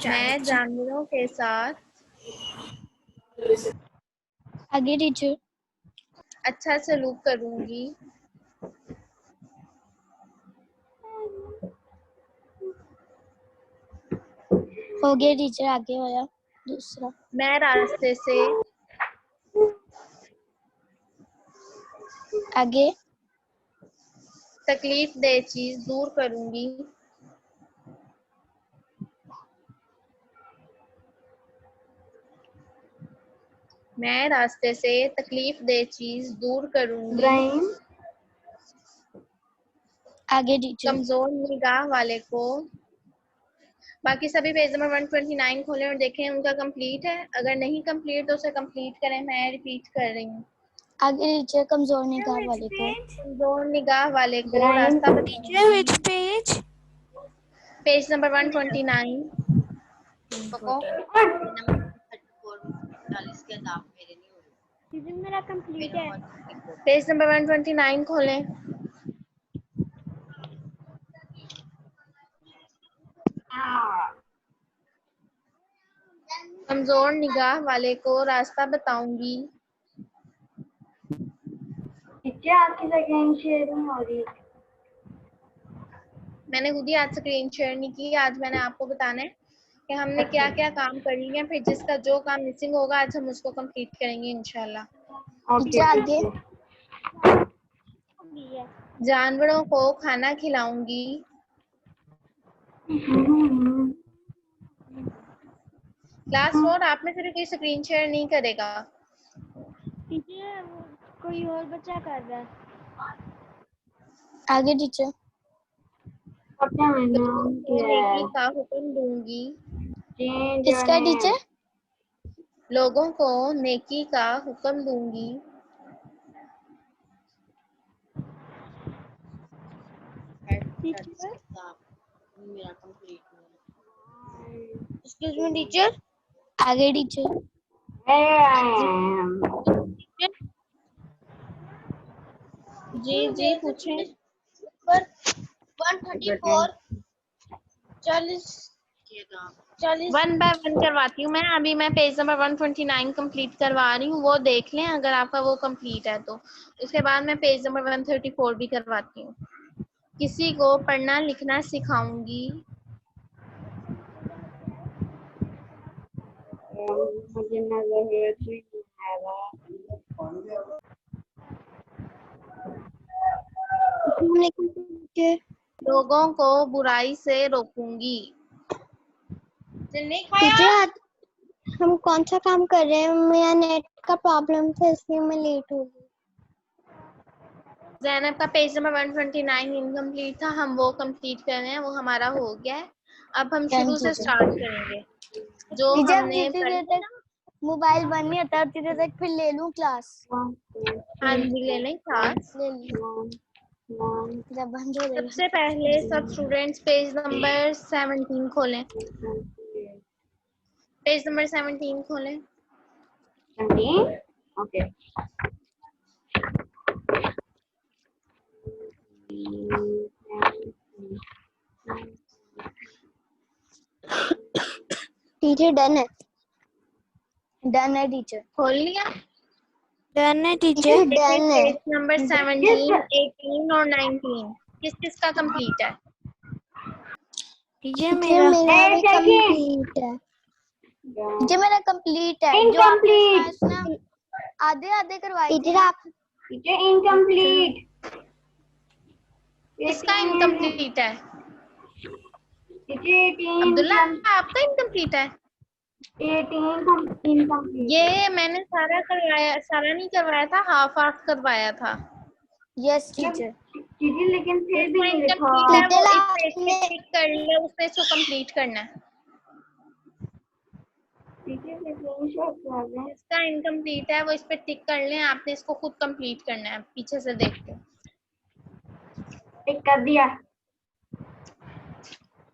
मैं जानवरों के साथ आगे टीचर। अच्छा सलूक करूंगी। हो गया टीचर, आगे वाला दूसरा। मैं रास्ते से आगे तकलीफ दे चीज दूर करूंगी। मैं रास्ते से तकलीफ दे चीज दूर करूंगी। आगे टीचर। कमजोर निगाह वाले को। बाकी सभी पेज नंबर 129 खोलें और देखें उनका कंप्लीट है। अगर नहीं कंप्लीट तो उसे कंप्लीट करें। मैं रिपीट कर रही हूँ। आगे टीचर, कमजोर निगाह वाले को। कमजोर निगाह वाले को रास्ता teacher which page? Page number 129। मेरा कंप्लीट है। पेज नंबर 129 खोलें। कमजोर निगाह वाले को रास्ता बताऊंगी। आपकी सेकंड शेयरिंग हो रही है। मैंने खुद ही आज स्क्रीन शेयर नहीं की। आज मैंने आपको बताना है कि हमने क्या क्या काम कर लिए हैं। फिर जिसका जो काम मिसिंग होगा आज हम उसको कंप्लीट करेंगे इंशाल्लाह। आगे जानवरों को खाना खिलाऊंगी। क्लास 4 आप में से कोई स्क्रीन शेयर नहीं करेगा। टीचर कोई और बच्चा कर रहा है। आगे टीचर। नेकी का हुक्म दूंगी। किसका टीचर? लोगों को नेकी का हुक्म दूंगी। Excuse me teacher. आगे टीचर। जी जी पूछें। पर 134 40 वन बाय वन करवाती हूँ मैं। अभी मैं पेज नंबर 129 कंप्लीट करवा रही हूँ। वो देख लें अगर आपका वो कंप्लीट है तो। उसके बाद मैं पेज नंबर 134 भी करवाती हूँ। किसी को पढ़ना लिखना सिखाऊंगी। लोगों को बुराई से रोकूंगी। टीचर हम कौन सा काम कर रहे हैं? मेरा नेट का प्रॉब्लम था इसलिए मैं लेट हो गई। ज़ैनब का पेज नंबर 129 इनकम्प्लीट था। हम वो कंप्लीट कर रहे हैं। वो हमारा हो गया है। अब हम शुरू से स्टार्ट करेंगे जो हमने मोबाइल बंद नहीं होता उतनी देर तक फिर ले लूं क्लास। हाँ जी ले लें क्लास। ले लूं जब बंद हो रही। सबसे पहले सब स्टूडेंट्स पेज नंबर 17 खोलें। पेज नंबर 17 खोलें। ओके। टीचर डन है। डन है टीचर। खोल लिया। डन है टीचर। डन है। पेज नंबर 17, 18 और 19 किस किस का कंप्लीट है? टीचर मेरा भी कंप्लीट है। टीचर मेरा कंप्लीट है। जो आपने आधे आधे करवाए थे आप। Teacher incomplete. किसका इनकम्प्लीट है? टीचर अब्दुल्ला आपका इनकम्प्लीट है। 18 इनकम्प्लीट। ये मैंने सारा करवाया, सारा नहीं करवाया था, हाफ करवाया था। Yes teacher. टीचर लेकिन फिर भी नहीं लिखा। इनकम्प्लीट है वो इस पेज पे क्लिक कर ले, उसपे इसको कंप्लीट करना है। इसका इनकम्प्लीट है वो इस पे टिक कर लें। आपने इसको खुद कंप्लीट करना है। पीछे से देख के टिक कर दिया।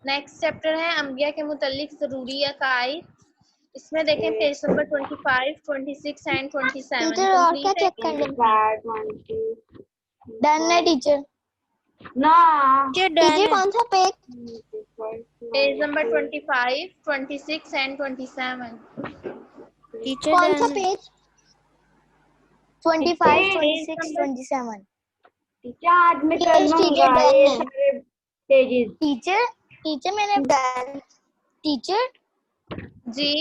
नेक्स्ट चैप्टर है अंबिया के मुतालिक जरूरी अकाइद। इसमें देखें पेज नंबर 25, 26 एंड 27 टीचर और क्या चेक कर लें? डन है टीचर। ना टीचर टीचर डन है। कौन सा page? Page number 25, 26 and 27। Teacher कौन सा डन है। पेज? 25, page 26, number 27। टीचर आज मैं कर यस लूंगा टीचर डन ये है। सारे पेजेस। टीचर टीचर मैंने डन। टीचर जी।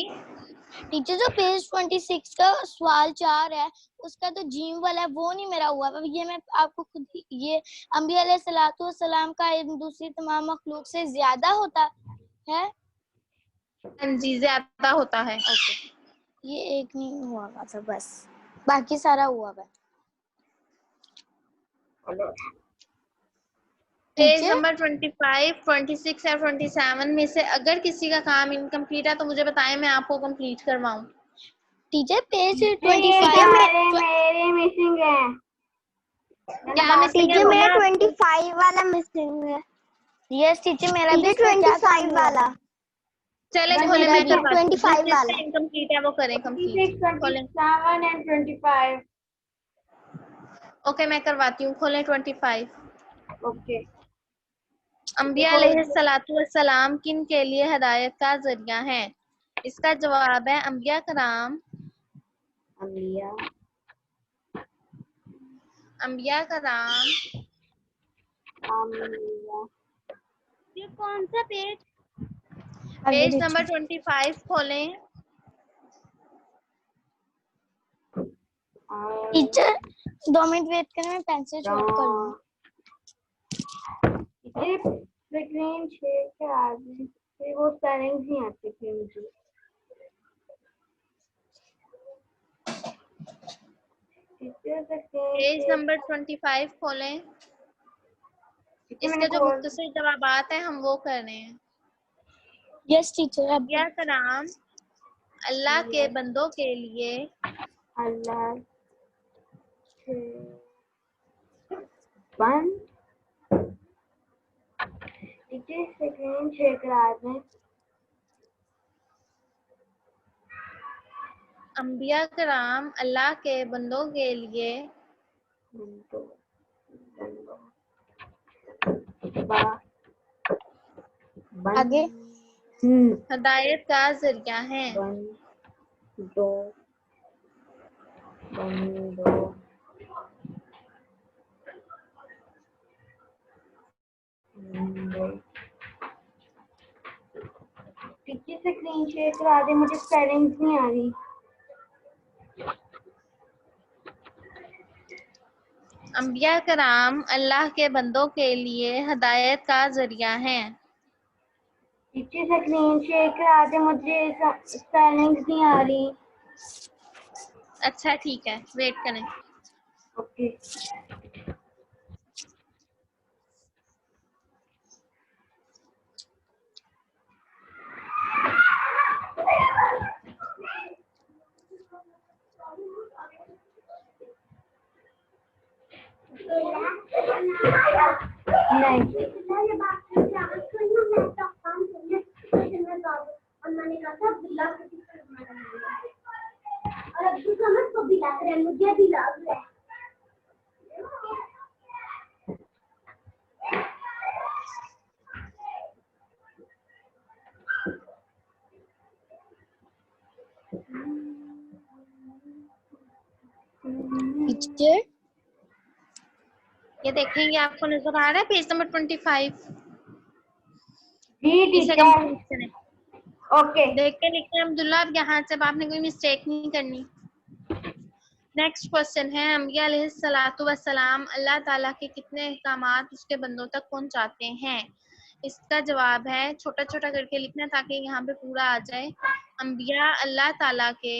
टीचर जो पेज 26 का सवाल 4 है उसका तो जीम वाला है वो नहीं मेरा हुआ। अब ये मैं आपको खुद ये अंबिया अलैहिस्सलातु वस्सलाम का दूसरी तमाम मखलूक से ज्यादा होता है। हाँ जी, ज्यादा होता है। ये एक नहीं हुआ था बस, बाकी सारा हुआ है। पेज टीचर नंबर 25, 26 या 27 में से अगर किसी का काम इनकम्प्लीट है तो मुझे बताएं, मैं आपको कंप्लीट करवाऊं। टीचर पेज ये 25 सारे में मेरे मिसिंग है। क्या मिसिंग है टीचर मेरा बोला आपको? 25 वाला मिसिंग है। यस टीचर मेरा भी 25 वाला। चले बस खोले, मेरा मैं भी करवाती हूँ। 25 जिस वाला। जिसका इनकम्प्लीट है वो करें 26, कंप्लीट। खोलें। 27 and 25. ओके, मैं करवाती हूँ। खोलें 25। ओके अंबिया अलैहिस्सलातु वस्सलाम किन के लिए हिदायत का जरिया है? इसका जवाब है अंबिया कराम। अंबिया अंबिया कराम। अंबिया ये कौन सा पेज? पेज नंबर 25 खोलें। टीचर 2 मिनट वेट करें, मैं पेंसिल शॉर्ट कर लूँ। स्क्रीन शेयर करा दी फिर वो स्पेलिंग्स नहीं आती थी मुझे। पेज नंबर 25 खोलें। इसके जो मुख्तसर जवाबात हैं हम वो कर रहे हैं। Yes teacher. अब अंबिया कराम अल्लाह के बंदों के लिए अल्लाह के बंद टीचर स्क्रीन शेयर करा दें। अंबिया कराम अल्लाह के बंदों के लिए आगे हिदायत का जरिया है। बंदो टीचर स्क्रीन शेयर करा दे, मुझे स्पेलिंग्स नहीं आ रही। अंबिया कराम अल्लाह के बंदों के लिए हिदायत का जरिया है। टीचर स्क्रीन शेयर करा दे, मुझे स्पेलिंग्स नहीं आ रही। अच्छा ठीक है, वेट करें। ओके टीचर ये देखेंगे, आपको नजर आ रहा है पेज नंबर 25? जी इसे टीचर। कंप्लीट करें। ओके देख के लिखें अब्दुल्ला, अब यहाँ से आपने कोई मिस्टेक नहीं करनी। नेक्स्ट क्वेश्चन है, अंबिया अलैहिस्सलातु वस्सलाम अल्लाह ताला के कितने अहकामात उसके बंदों तक पहुंचाते हैं? इसका जवाब है, छोटा छोटा करके लिखना ताकि यहाँ पे पूरा आ जाए। अंबिया अल्लाह ताला के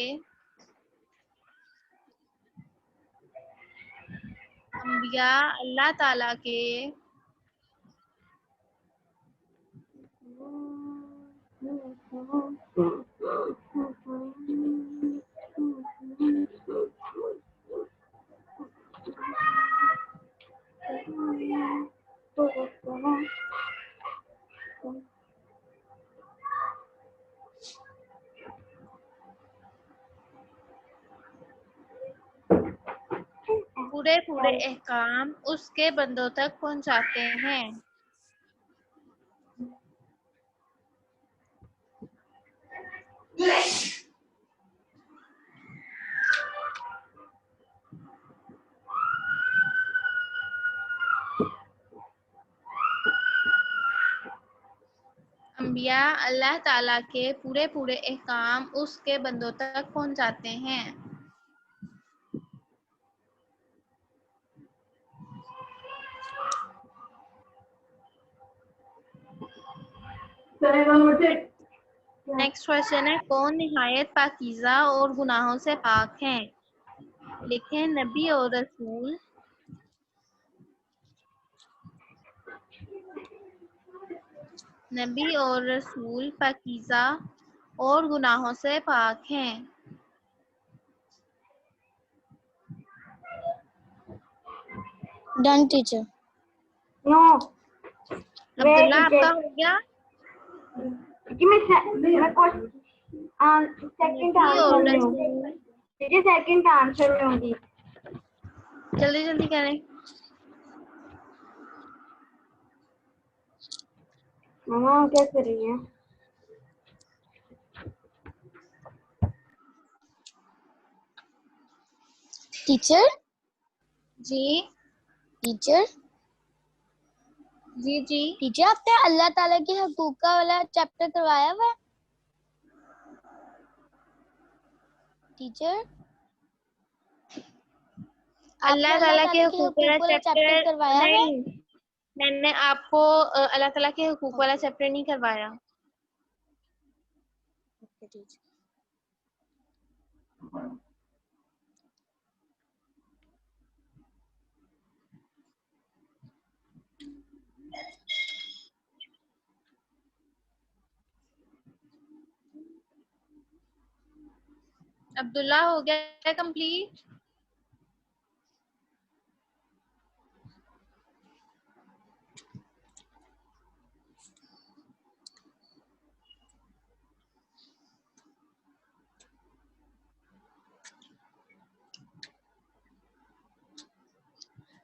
अंबिया अल्लाह ताला के पूरे पूरे अहकाम उसके बंदों तक पहुंचाते हैं। अंबिया अल्लाह ताला के पूरे पूरे अहकाम उसके बंदों तक पहुंचाते हैं। नेक्स्ट क्वेश्चन है, कौन निहायत पाकीज़ा और गुनाहों से पाक हैं? लिखें नबी और रसूल, नबी और रसूल पाकीज़ा और गुनाहों से पाक हैं। Done teacher. नो अब्दुल्ला आपका हो गया? कि मैं सेकंड नबी आंसर और में हूँ। रसूल, मुझे सेकंड आंसर में होंगी। जल्दी जल्दी करें। मामा क्या कर रही है? टीचर जी टीचर जी जी टीचर आपने अल्लाह ताला के हकूक का वाला चैप्टर करवाया हुआ है? टीचर अल्लाह ताला के हुकूक वाला वाला चैप्टर करवाया हुआ है? नहीं, मैंने आपको अल्लाह ताला के हुकूक वाला चैप्टर नहीं करवाया। Okay teacher. अब्दुल्ला हो गया कंप्लीट?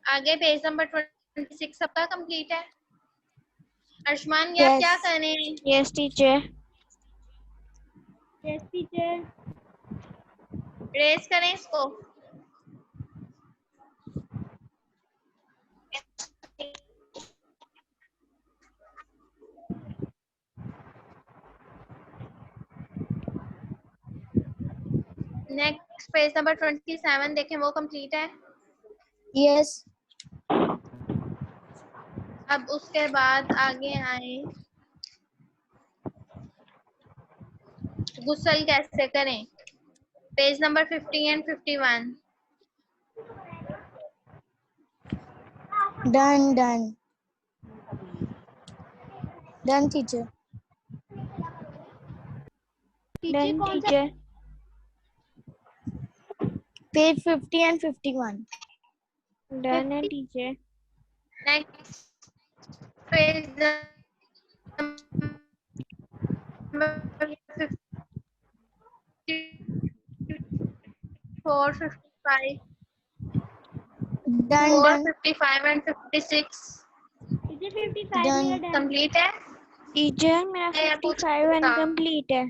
आगे पेज नंबर 26 सबका कंप्लीट है? अर्शमान ये आप क्या कर रहे हैं? Yes teacher. Yes teacher. रेस करें इसको। नेक्स्ट पेज नंबर 27 देखें, वो कंप्लीट है? यस। अब उसके बाद आगे आए, गुस्ल कैसे करें? Page number 50 and 51। Done done done teacher. Done teacher. Page 50 and 51। Done है teacher. Next page number 54, 55, done 4, done 55 and 56 teacher 55 done मेरा डन। कंप्लीट है? टीचर मेरा या कुछ 55 बता। इनकम्प्लीट है।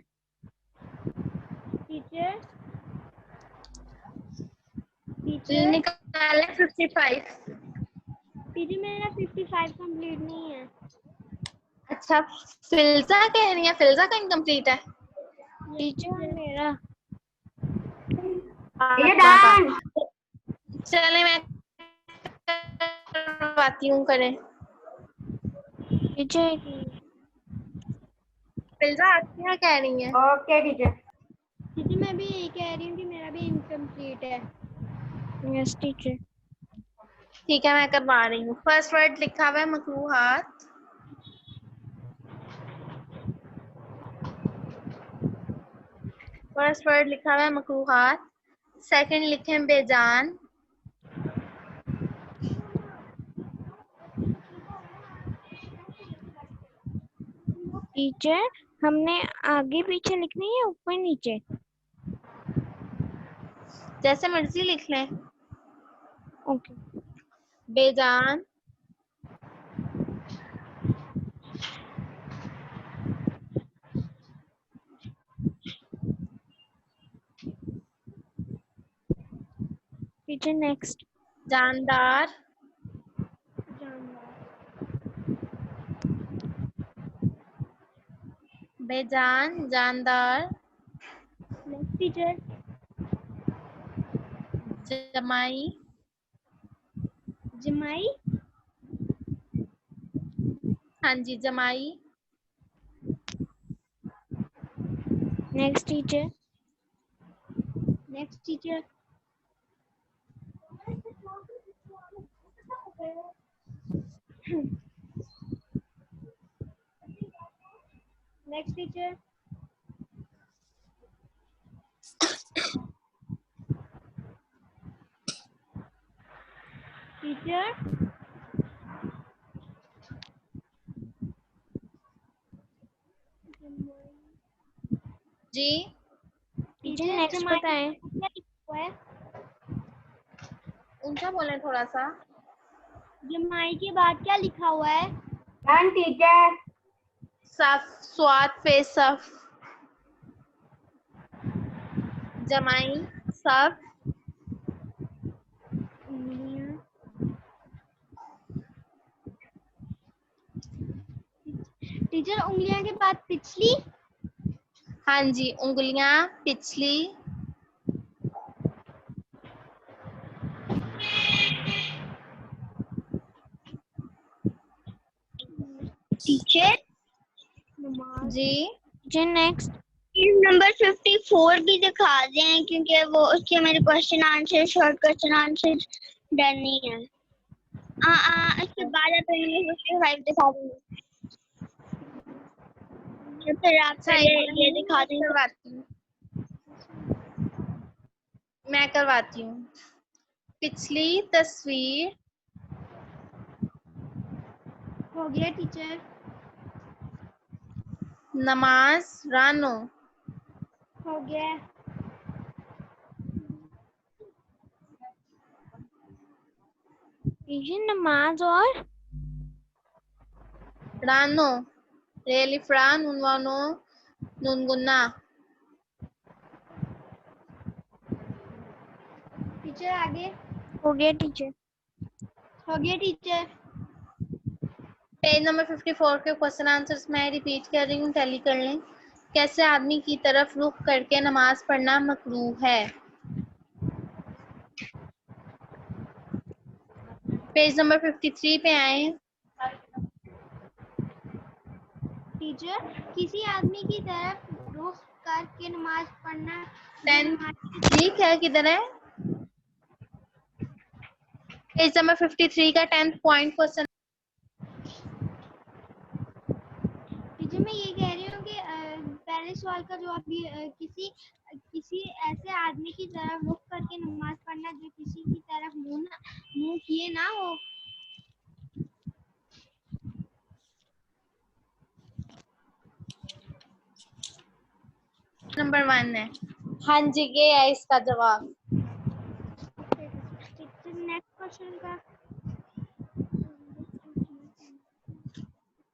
टीचर निकाले 55। टीचर मेरा 55 कंप्लीट नहीं है। अच्छा, फिल्जा कह रही है, फिल्जा का इनकम्प्लीट है? टीचर मेरा ये डन। चले मैं करवाती हूँ, करें। टीचर फिल्जा आप क्या कह रही हैं? Okay teacher. टीचर मैं भी यही कह रही हूँ कि मेरा भी इनकम्प्लीट है। Yes teacher. ठीक है, मैं करवा रही हूँ। फर्स्ट वर्ड लिखा हुआ है मकरूहात, फर्स्ट वर्ड लिखा हुआ है मकरूहात। सेकंड लिखे बेजान, टीचर हमने आगे पीछे लिखनी है ऊपर नीचे? जैसे मर्जी लिख लें। ओके बेजान, टीचर नेक्स्ट। जानदार, बेजान, जानदार, नेक्स्ट टीचर। जमाई, जमाई। हाँ जी जमाई, next teacher. Next teacher. Next teacher. Teacher. जी टीचर नेक्स्ट बताएं। ऊंचा बोले थोड़ा सा। जमाई के बाद क्या लिखा हुआ है? Done teacher. सफ, स्वाद पे सफ, जमाई, सफ, टीचर उंगलियां के बाद पिछली। हाँ जी उंगलियां, पिछली, टीचर। जी टीचर नेक्स्ट। नंबर 54 भी दिखा दें क्योंकि वो उसके मेरे question answer short question answer done नहीं है। इसके बाद आप नंबर 55 दिखा देंगे। तो फिर आप अच्छा, पहले ये दिखा देंगे। करवाती हूँ, मैं करवाती हूँ। पिछली तस्वीर, हो गया टीचर। नमाज, रानो, हो गया। टीचर नमाज और रानो, रेलिफ्रान, उनवानो, नुनगुन्ना। टीचर आगे। हो गया टीचर। हो गया टीचर। पेज नंबर 54 के क्वेश्चन आंसर्स मैं रिपीट कर रही हूँ, टैली कर लें। कैसे आदमी की तरफ रुख करके नमाज पढ़ना मकरूह है? पेज नंबर 53 पे आए। टीचर किसी आदमी की तरफ रुख करके नमाज पढ़ना। 10 ठीक है, किधर है? पेज नंबर 53 का 10th पॉइंट क्वेश्चन। टीचर मैं ये कह रही हूँ कि पहले सवाल का जवाब किसी ऐसे आदमी की तरफ रुख करके नमाज पढ़ना जो किसी की तरफ मुंह किए ना हो। नंबर 1 है। हाँ जी, ये है इसका जवाब। नेक्स्ट क्वेश्चन का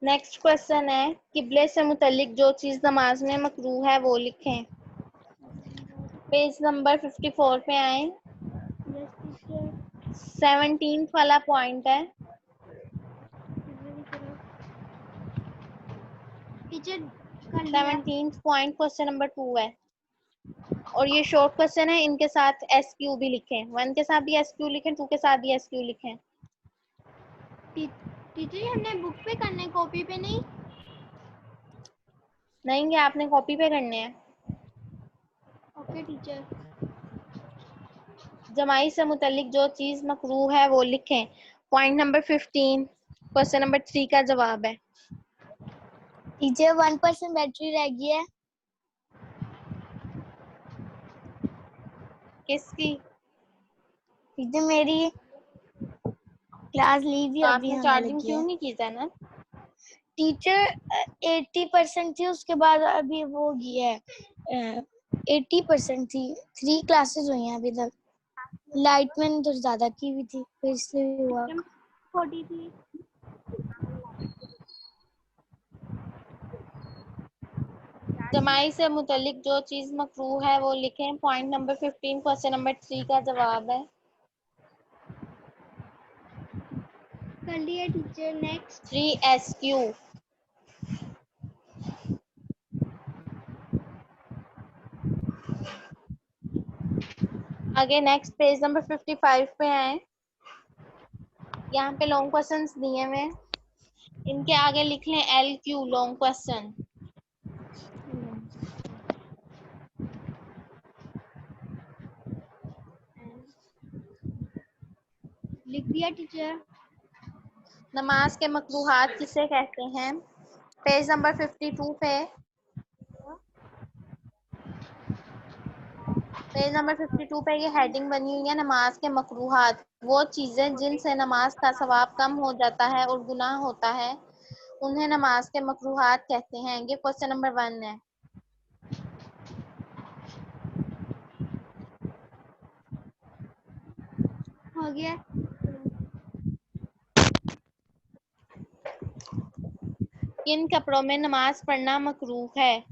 नेक्स्ट क्वेश्चन है, किबले से मुतल्लिक जो चीज नमाज में मकरूह है वो लिखें। पेज नंबर 54 पे आए। 17th वाला पॉइंट है। Teacher 17th point question number 2 है और ये शॉर्ट क्वेश्चन है। इनके साथ एसक्यू भी लिखें, 1 के साथ भी एसक्यू लिखें, 2 के साथ भी एसक्यू लिखें। टीचर हमने बुक पे करने, कॉपी पे नहीं। नहीं, ये आपने कॉपी पे करने हैं। Okay teacher. जमाई से मुतल्लिक जो चीज मकरूह है वो लिखें। पॉइंट नंबर 15 क्वेश्चन नंबर 3 का जवाब है। टीचर 1% बैटरी रह गई है। किसकी? टीचर मेरी क्लास लीव तो अभी आपने होने चार्जिंग लगी क्यों है। नहीं की था ना? टीचर 80% थी, उसके बाद अभी वो हो गई है 80% थी। 3 क्लासेस हुई हैं अभी तक। लाइट मैंने तो ज्यादा की हुई थी फिर इसलिए हुआ। 43। जमाई से मुतल्लिक जो चीज मकरूह है वो लिखें। पॉइंट नंबर 15 क्वेश्चन नंबर 3 का जवाब है। कर लिया टीचर। Next 3SQ। आगे नेक्स्ट पेज नंबर 55 पे आए। यहाँ पे लॉन्ग क्वेश्चंस दिए हुए हैं, इनके आगे लिख लें LQ लॉन्ग क्वेश्चन। लिख दिया टीचर। नमाज के मकरूहात किसे कहते हैं? पेज नंबर 52 पे, पेज नंबर 52 पे ये हेडिंग बनी हुई है, नमाज के मकरूहात। वो चीजें जिनसे नमाज का सवाब कम हो जाता है और गुनाह होता है उन्हें नमाज के मकरूहात कहते हैं। ये क्वेश्चन नंबर 1 है। हो गया। किन कपड़ों में नमाज पढ़ना मकरूह है?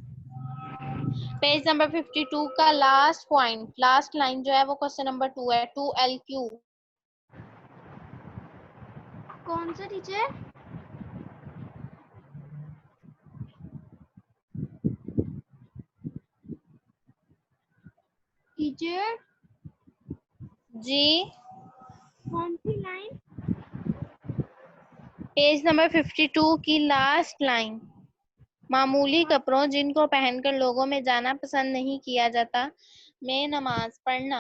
पेज नंबर 52 का लास्ट पॉइंट, लास्ट लाइन जो है वो क्वेश्चन नंबर 2 है। 2LQ। कौन सा टीचर? टीचर जी, कौन सी लाइन? पेज नंबर 52 की लास्ट लाइन, मामूली कपड़ों जिनको पहनकर लोगों में जाना पसंद नहीं किया जाता में नमाज पढ़ना।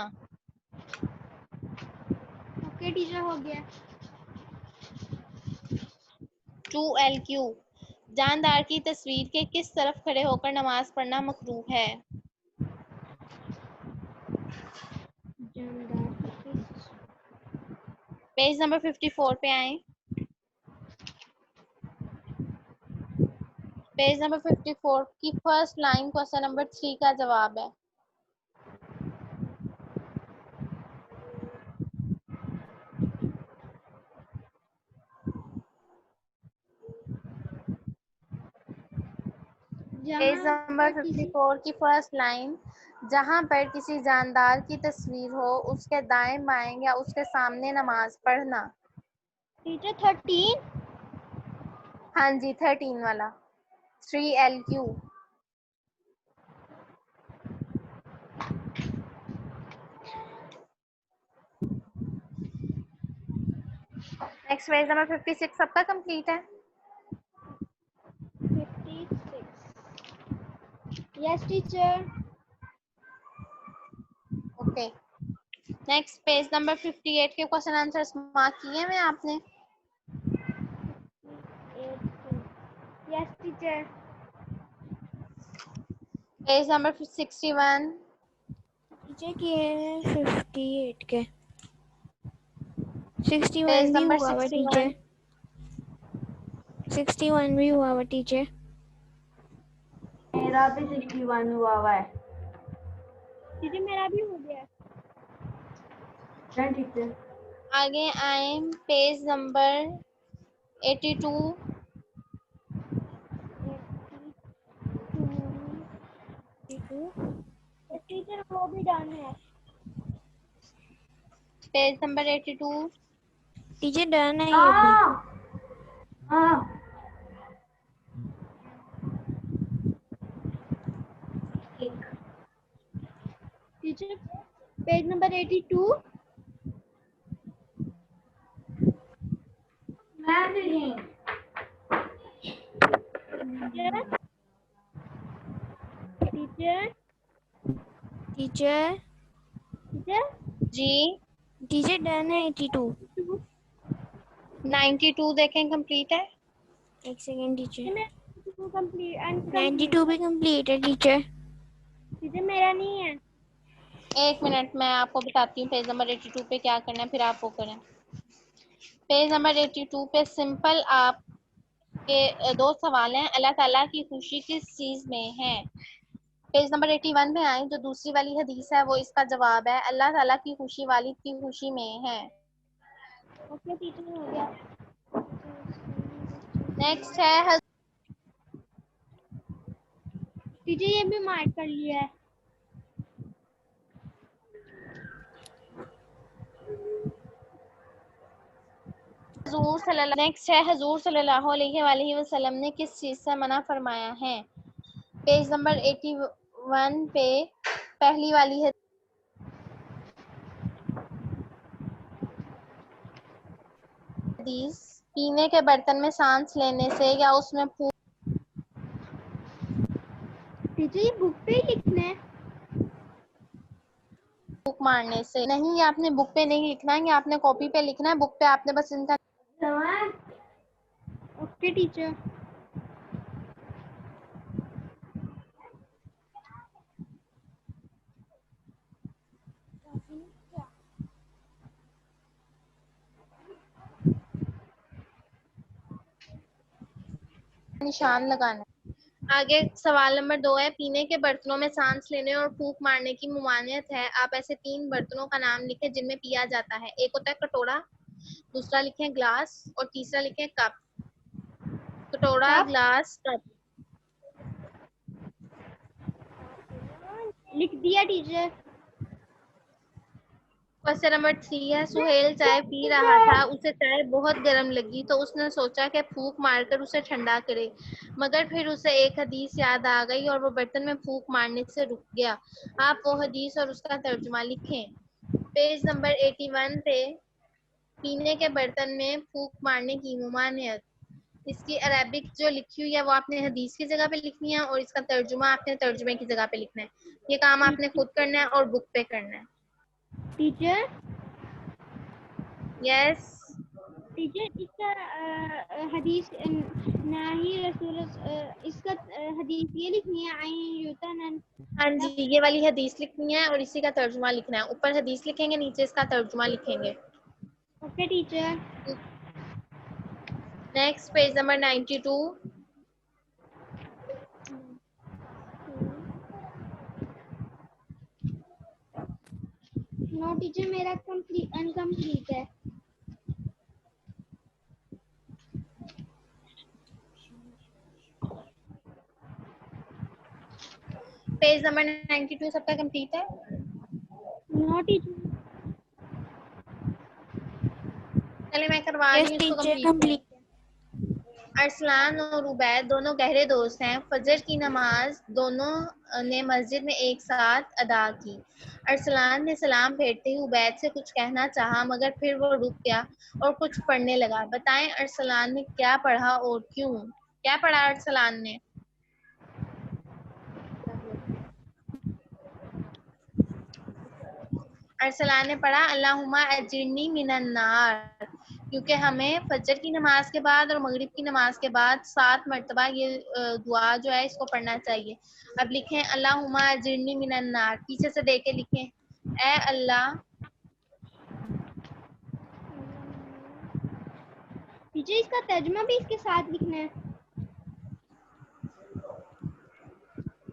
ओके टीचर, हो गया। 2LQ। जानदार की तस्वीर के किस तरफ खड़े होकर नमाज पढ़ना मकरूह है? पेज नंबर 54 पे आए। पेज नंबर 54 की फर्स्ट लाइन क्वेश्चन नंबर 3 का जवाब है। पेज नंबर 54 की फर्स्ट लाइन, जहां पर किसी जानदार की तस्वीर हो उसके दाएं बाएं या उसके सामने नमाज पढ़ना। टीचर 13। हाँ जी, 13 वाला 3LQ। नेक्स्ट पेज नंबर 56 सबका कंप्लीट है? 56। Yes teacher. Okay. Next page number 58 के क्वेश्चन आंसर्स मार्क किए हैं आपने? Yes teacher. Page number 61। Teacher किए हैं 58 के। 61 पेज भी नंबर हुआ हुआ 61। टीचर। 61 भी हुआ हुआ टीचर। मेरा भी 61 हुआ है। टीचर मेरा भी हो गया। टीचर आगे आए पेज नंबर 82। टीचर वो भी डन है। Page number 82। टीचर डन है ये भी। Teacher page number 82। मैं नहीं। टीचर टीचर टीचर टीचर जी, टीचर डन है 82। 92 देखें कंप्लीट है? एक सेकेंड टीचर। कंप्लीट 92 भी कंप्लीट है टीचर। टीचर मेरा नहीं है। एक मिनट, मैं आपको बताती हूँ पेज नंबर 82 पे क्या करना है, फिर आप वो करें। पेज नंबर 82 पे सिंपल आपके दो सवाल हैं। अल्लाह ताला की खुशी किस चीज में है? पेज नंबर 81 पे आए, जो दूसरी वाली हदीस है वो इसका जवाब है। अल्लाह ताला की खुशी वालिद की खुशी में है। ओके टीचर, हो गया। नेक्स्ट है टीचर ये भी मार्क कर लिया है। नेक्स्ट है हुजूर सल्लल्लाहु अलैहि वसल्लम ने किस चीज से मना फरमाया है। पेज नंबर 81 पे पहली वाली हदीस, पीने के बर्तन में सांस लेने से या उसमें टीचर ये बुक पे ही लिखना है। फूंक मारने से। नहीं, ये आपने बुक पे नहीं लिखना है, ये आपने कॉपी पे लिखना है। बुक पे आपने बस इनका ओके टीचर। निशान लगाना है। आगे सवाल नंबर 2 है, पीने के बर्तनों में सांस लेने और फूंक मारने की मुमानियत है। आप ऐसे 3 बर्तनों का नाम लिखें जिनमें पिया जाता है। एक होता है कटोरा, दूसरा लिखें ग्लास और तीसरा लिखें कप। कटोरा, कप? Glass, cup. लिख दिया टीचर। क्वेश्चन नंबर 3 है, सुहेल चाय पी रहा था, उसे चाय बहुत गर्म लगी तो उसने सोचा कि फूंक मारकर उसे ठंडा करे, मगर फिर उसे एक हदीस याद आ गई और वो बर्तन में फूंक मारने से रुक गया। आप वो हदीस और उसका तर्जुमा लिखें। पेज नंबर 81 पे पीने के बर्तन में फूंक मारने की मुमानियत, इसकी अरबिक जो लिखी हुई है वो आपने हदीस की जगह पे लिखनी है और इसका तर्जुमा आपने तर्जुमे की जगह पे लिखना है। ये काम आपने खुद करना है और बुक पे करना है। टीचर यस टीचर इसका हदीस नाही रसूल इसका हदीस ये लिखनी है आइन युतनन। हाँ जी, ये वाली हदीस लिखनी है और इसी का तर्जुमा लिखना है। ऊपर हदीस लिखेंगे, नीचे इसका तर्जुमा लिखेंगे। Okay teacher. Next page number 92। No teacher, मेरा अनकम्प्लीट है। पेज नंबर 92 सबका कंप्लीट है। No teacher. चलिए मैं करवा रही हूँ इसको कंप्लीट। अरसलान और उबैद दोनों गहरे दोस्त हैं। फजर की नमाज दोनों ने मस्जिद में एक साथ अदा की। अरसलान ने सलाम फेरते ही उबैद से कुछ कहना चाहा, मगर फिर वो रुक गया और कुछ पढ़ने लगा। बताएं अरसलान ने क्या पढ़ा और क्यों? क्या पढ़ा अरसलान ने? अरसलान ने पढ़ा अल्लाहुम्मा अजिरनी मिनन नार, क्योंकि हमें फजर की नमाज के बाद और मगरिब की नमाज के बाद 7 मरतबा ये दुआ जो है इसको पढ़ना चाहिए। अब लिखें अल्लाहुम्मा अजिरनी मिनन नार, पीछे से देख के लिखें, ए अल्लाह। टीचर इसका तर्जुमा भी इसके साथ लिखना है।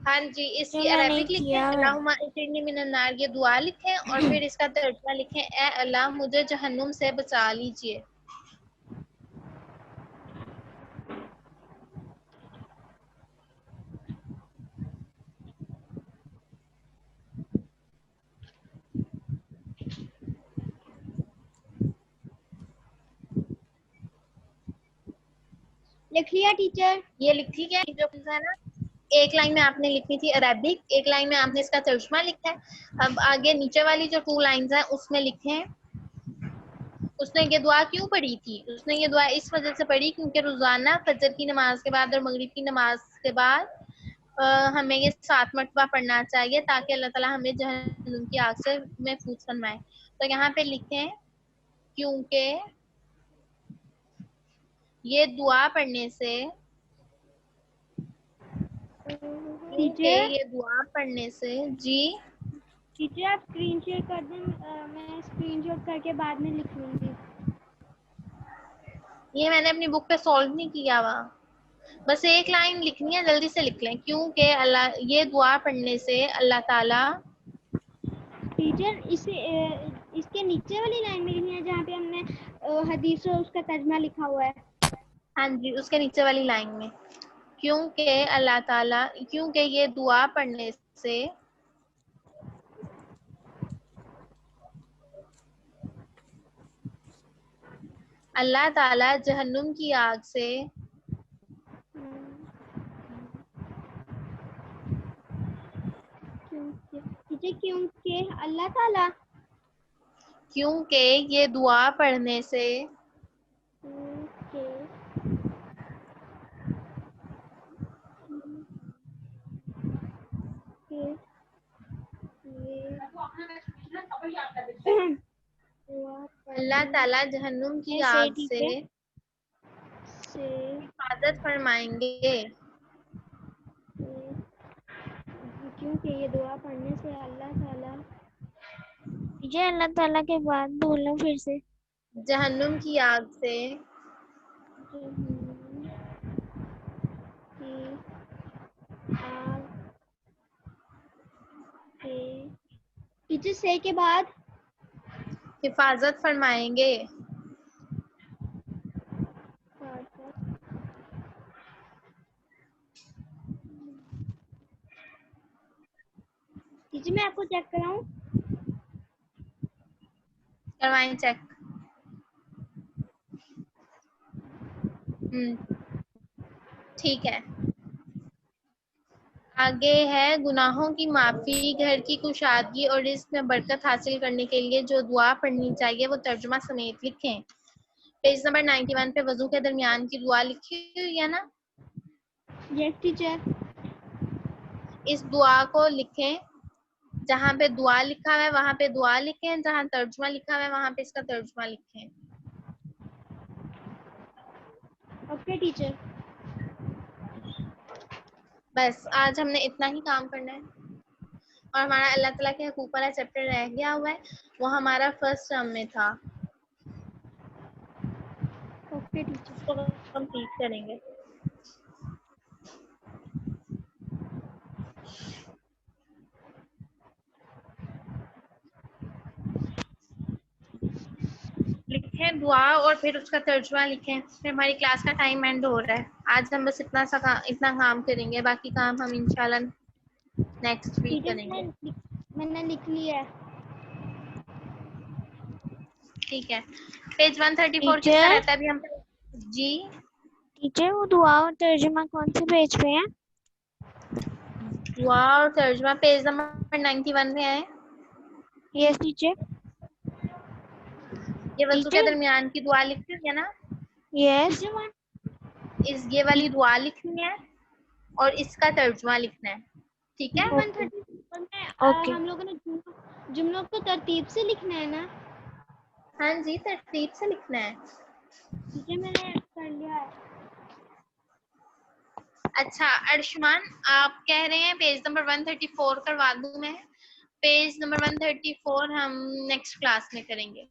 हाँ जी, इसकी अरबिक लिखें अल्लाहुम्मा अजिरनी मिनन नार, ये दुआ लिखें और फिर इसका तर्जुमा लिखें, ए अल्लाह मुझे जहन्नुम से बचा लीजिए। लिख लिया टीचर। ये लिखी क्या जो है ना, एक लाइन में आपने लिखनी थी अरबिक, एक लाइन में आपने इसका तर्जुमा लिखा है। अब आगे नीचे वाली जो 2 लाइंस हैं उसमें लिखें उसने ये दुआ क्यों पढ़ी थी। उसने ये दुआ इस वजह से पढ़ी क्योंकि रोजाना फजर की नमाज के बाद और मगरिब की नमाज के बाद हमें ये 7 मरतबा पढ़ना चाहिए ताकि अल्लाह ताला हमें जहन्नुम की आग से महफूज फरमाए। तो यहाँ पे लिखें क्योंकि ये दुआ पढ़ने से, टीचर ये दुआ पढ़ने से जी। टीचर आप स्क्रीन शेयर कर दें, मैं स्क्रीन शॉट करके बाद में लिख लूंगी। ये मैंने अपनी बुक पे सॉल्व नहीं किया हुआ। बस एक लाइन लिखनी है, जल्दी से लिख लें। क्योंकि अल्लाह, ये दुआ पढ़ने से अल्लाह ताला, टीचर इसे इसके नीचे वाली लाइन में लिखनी है जहाँ पे हमने हदीस और उसका तर्जमा लिखा हुआ है। हाँ जी, उसके नीचे वाली लाइन में, क्योंकि अल्लाह ताला, क्योंकि ये दुआ पढ़ने से अल्लाह ताला जहन्नुम की आग से टीचर क्योंकि अल्लाह ताला, क्योंकि ये दुआ पढ़ने से क्योंकि अल्लाह ताला जहन्नुम की ऐसे आग ठीक से है। हिफाजत फरमाएंगे। क्योंकि ये दुआ पढ़ने से अल्लाह ताला टीचर अल्लाह ताला के बाद बोलना फिर से। जहन्नुम की आग से टीचर से के बाद हिफाजत फरमाएंगे। टीचर मैं आपको चेक कराऊं? करवाएं चेक। ठीक है। आगे है गुनाहों की माफी, घर की कुशादगी और रिस्क में बरकत हासिल करने के लिए जो दुआ पढ़नी चाहिए वो तर्जुमा समेत लिखें। पेज नंबर 91 पे वजू के दरमियान की दुआ लिखी हुई है ना? Yes teacher. इस दुआ को लिखें, जहाँ पे दुआ लिखा हुआ है वहां पे दुआ लिखें, जहाँ तर्जुमा लिखा हुआ है वहां पे इसका तर्जुमा लिखें। Okay teacher. बस आज हमने इतना ही काम करना है और हमारा अल्लाह ताला के हकूक़ वाला चैप्टर रह गया हुआ है, वो हमारा फर्स्ट टर्म में था, ओके टीचर। उसको कंप्लीट करेंगे। लिखें दुआ और फिर उसका तर्जुमा लिखें, फिर हमारी क्लास का टाइम एंड हो रहा है। आज हम बस इतना काम करेंगे, बाकी काम हम इंशाल्लाह नेक्स्ट वीक टीचर करेंगे। मैंने लिख लिया है। ठीक है। पेज 134 किसका रहता है अभी हम? जी टीचर वो दुआ और तर्जुमा कौन से पेज पे है? दुआ और तर्जुमा पेज नंबर 91 में है। Yes teacher. ये वजू के टीचर दरमियान की दुआ लिखी हुई है ना? यस। ये वाली दुआ लिखनी है और इसका तर्जुमा लिखना है, ठीक है? 134 में ओके। हम लोगों ने जुमलों को तरतीब से लिखना है ना? हाँ जी, तरतीब से लिखना है। टीचर मैंने कर लिया है। अच्छा अर्शमान, आप कह रहे हैं पेज नंबर 134 करवा दूं मैं? पेज नंबर 134 हम नेक्स्ट क्लास में करेंगे।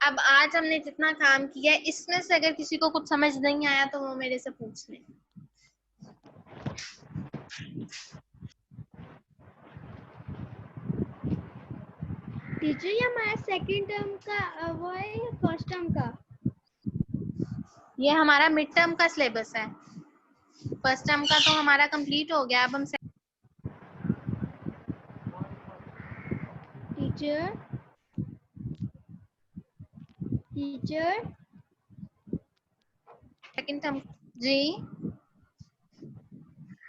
अब आज हमने जितना काम किया है इसमें से अगर किसी को कुछ समझ नहीं आया तो वो मेरे से पूछ लें। टीचर ये हमारा सेकंड टर्म का वो है या फर्स्ट टर्म का? ये हमारा मिड टर्म का सिलेबस है, फर्स्ट टर्म का तो हमारा कंप्लीट हो गया। अब हम टीचर सेकंड टर्म। जी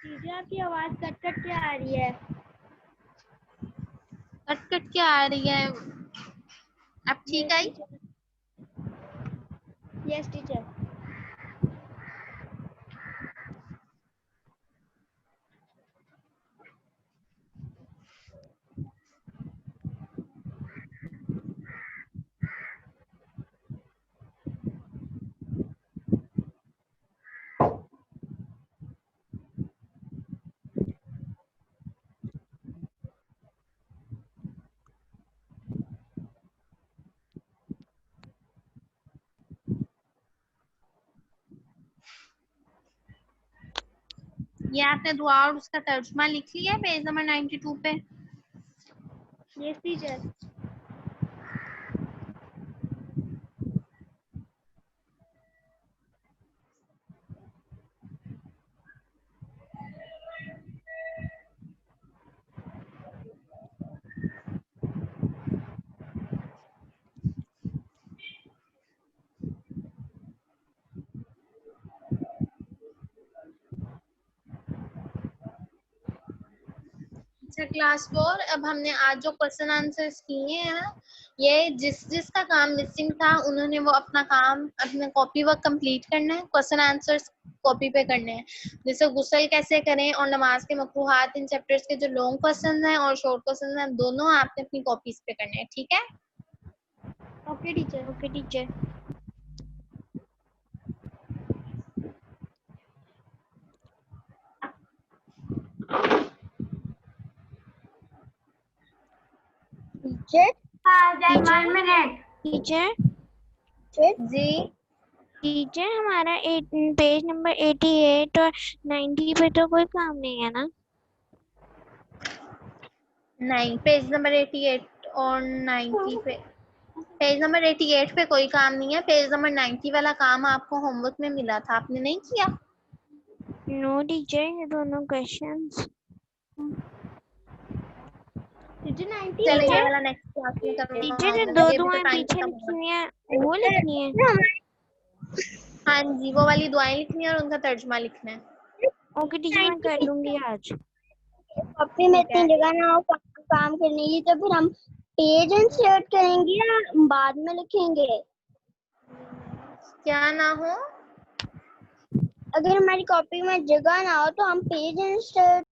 टीचर आपकी आवाज कट कट के आ रही है। कट कट के आ रही है, अब ठीक आई? Yes teacher. ये आपने दुआ और उसका तर्जुमा लिख लिया है पेज नंबर 92 पे? Yes teacher. अच्छा क्लास 4, अब हमने आज जो क्वेश्चन आंसर्स किए हैं, ये जिसका काम मिसिंग था उन्होंने वो अपना काम अपने कॉपी वर्क कंप्लीट करना है, क्वेश्चन आंसर्स कॉपी पे करने हैं। जैसे गुस्ल कैसे करें और नमाज के मकरूहात, इन चैप्टर्स के जो लॉन्ग क्वेश्चन हैं और शॉर्ट क्वेश्चन हैं, दोनों आपने अपनी कॉपीज पे करने हैं, ठीक है? Okay teacher. Okay teacher. Teacher just 1 minute. Teacher जी टीचर हमारा पेज नंबर 88 और 90 पे तो कोई काम नहीं है ना? नहीं, पेज नंबर 88 और 90 पे, पेज नंबर 88 पे कोई काम नहीं है। पेज नंबर 90 वाला काम आपको होमवर्क में मिला था, आपने नहीं किया? नो टीचर, ये दोनों क्वेश्चंस। टीचर 90 चलो ये टीचर वाला नेक्स्ट क्लास में टीचर जो करवाऊंगी, दो ये भी तो दुआएं टाइम पीछे खत्म लिखी होगा। हुई हैं वो लिखनी है? हाँ जी, वो वाली दुआएं लिखनी है और उनका तर्जुमा लिखना है। ओके टीचर, मैं कर लूंगी आज। कॉपी में ठीक है। इतनी जगह ना हो काम करने की, तो फिर हम पेज इंसर्ट करेंगे या बाद में लिखेंगे? क्या ना हो? अगर हमारी कॉपी में जगह ना हो तो हम पेज इंसर्ट